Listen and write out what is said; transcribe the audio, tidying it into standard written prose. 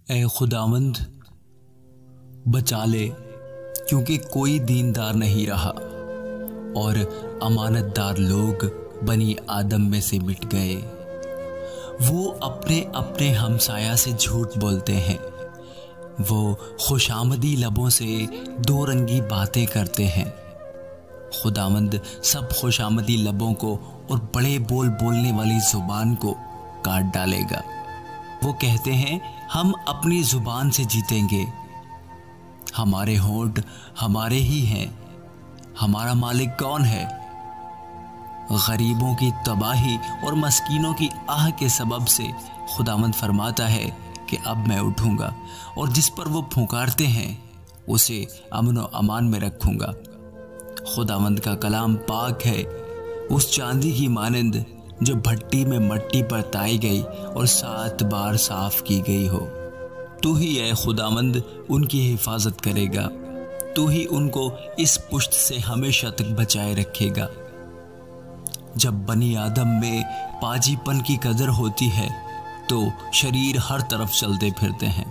ए खुदावंद बचा ले, क्योंकि कोई दीनदार नहीं रहा और अमानतदार लोग बनी आदम में से मिट गए। वो अपने अपने हमसाया से झूठ बोलते हैं। वो खुशामदी लबों से दो रंगी बातें करते हैं। खुदावंद सब खुशामदी लबों को और बड़े बोल बोलने वाली जुबान को काट डालेगा। वो कहते हैं हम अपनी जुबान से जीतेंगे, हमारे होंठ हमारे ही हैं, हमारा मालिक कौन है। गरीबों की तबाही और मस्कीनों की आह के सबब से खुदावंद फरमाता है कि अब मैं उठूंगा और जिस पर वो फुकारते हैं उसे अमन व अमान में रखूंगा। खुदावंद का कलाम पाक है, उस चांदी की मानंद जो भट्टी में मट्टी पर ताई गई और 7 बार साफ की गई हो। तू ही है खुदावंद उनकी हिफाजत करेगा, तू ही उनको इस पुश्त से हमेशा तक बचाए रखेगा। जब बनी आदम में पाजीपन की कदर होती है तो शरीर हर तरफ चलते फिरते हैं।